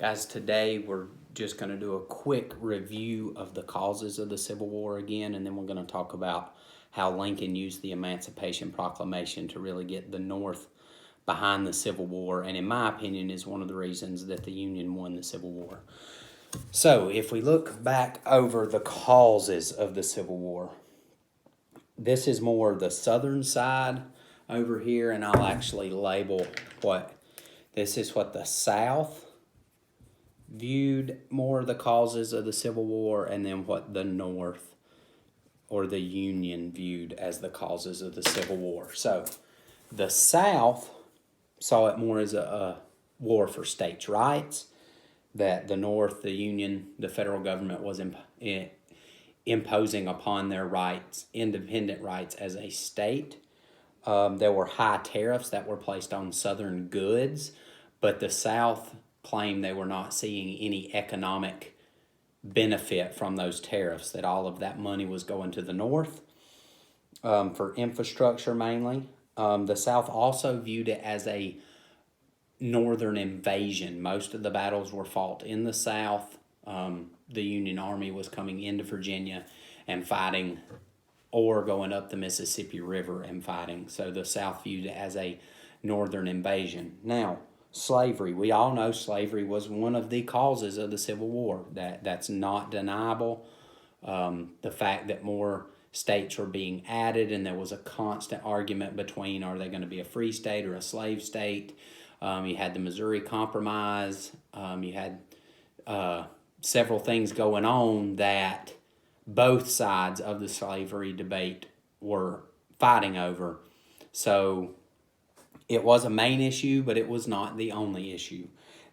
Guys, today we're just going to do a quick review of the causes of the Civil War again, and then we're going to talk about how Lincoln used the Emancipation Proclamation to really get the North behind the Civil War, and in my opinion is one of the reasons that the Union won the Civil War. So if we look back over the causes of the Civil War, this is more the southern side over here, and I'll actually label what this is what the South viewed more the causes of the Civil War, and then what the North or the Union viewed as the causes of the Civil War. So the South saw it more as a war for states' rights, that the North, the Union, the federal government was imposing upon their rights, independent rights as a state. There were high tariffs that were placed on Southern goods, but the South claimed they were not seeing any economic benefit from those tariffs, that all of that money was going to the North for infrastructure mainly. The South also viewed it as a Northern invasion. Most of the battles were fought in the South. The Union Army was coming into Virginia and fighting, or going up the Mississippi River and fighting. So the South viewed it as a Northern invasion. Now, slavery. We all know slavery was one of the causes of the Civil War. That's not deniable. The fact that more states were being added, and there was a constant argument between, are they going to be a free state or a slave state? You had the Missouri Compromise. You had several things going on that both sides of the slavery debate were fighting over. So it was a main issue, but it was not the only issue.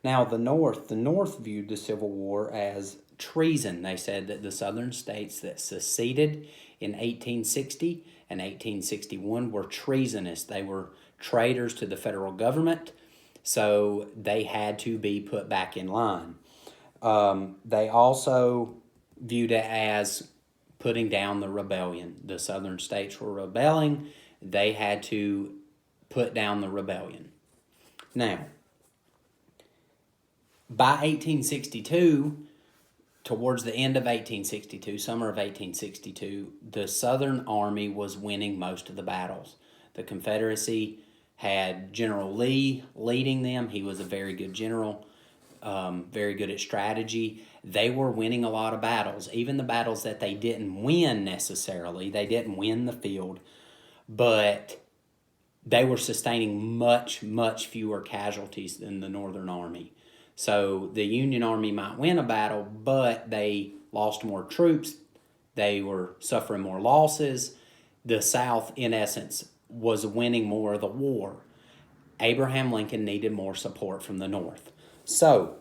Now, the North viewed the Civil War as treason. They said that the southern states that seceded in 1860 and 1861 were treasonous. They were traitors to the federal government, so they had to be put back in line. They also viewed it as putting down the rebellion. The southern states were rebelling. They had to put down the rebellion. Now, by 1862, towards the end of 1862, summer of 1862, the Southern Army was winning most of the battles. The Confederacy had General Lee leading them. He was a very good general, very good at strategy. They were winning a lot of battles, even the battles that they didn't win necessarily. They didn't win the field, but they were sustaining much, much fewer casualties than the Northern Army. So the Union Army might win a battle, but they lost more troops. They were suffering more losses. The South, in essence, was winning more of the war. Abraham Lincoln needed more support from the North. So,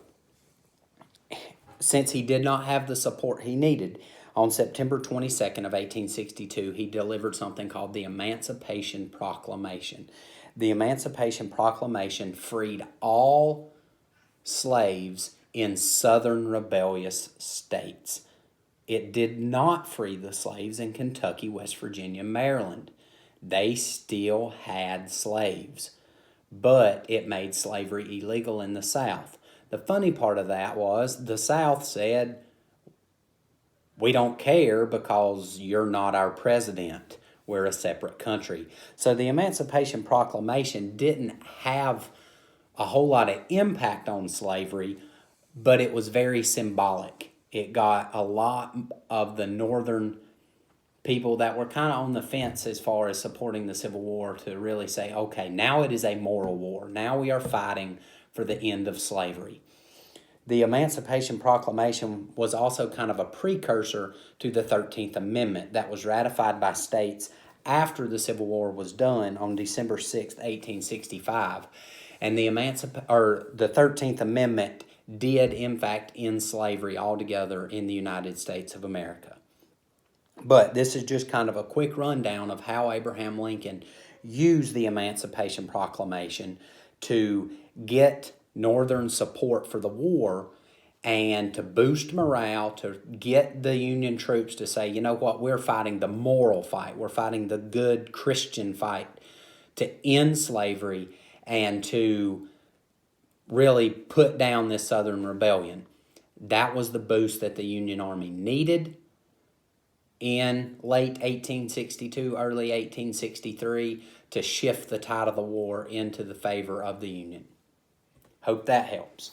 since he did not have the support he needed, on September 22nd of 1862, he delivered something called the Emancipation Proclamation. The Emancipation Proclamation freed all slaves in southern rebellious states. It did not free the slaves in Kentucky, West Virginia, Maryland. They still had slaves, but it made slavery illegal in the South. The funny part of that was the South said, we don't care because you're not our president. We're a separate country. So the Emancipation Proclamation didn't have a whole lot of impact on slavery, but it was very symbolic. It got a lot of the northern people that were kind of on the fence as far as supporting the Civil War to really say, okay, now it is a moral war. Now we are fighting for the end of slavery. The Emancipation Proclamation was also kind of a precursor to the 13th Amendment that was ratified by states after the Civil War was done on December 6th, 1865. And the 13th Amendment did, in fact, end slavery altogether in the United States of America. But this is just kind of a quick rundown of how Abraham Lincoln used the Emancipation Proclamation to get Northern support for the war and to boost morale, to get the Union troops to say, you know what, we're fighting the moral fight. We're fighting the good Christian fight to end slavery and to really put down this Southern Rebellion. That was the boost that the Union Army needed in late 1862, early 1863 to shift the tide of the war into the favor of the Union. Hope that helps.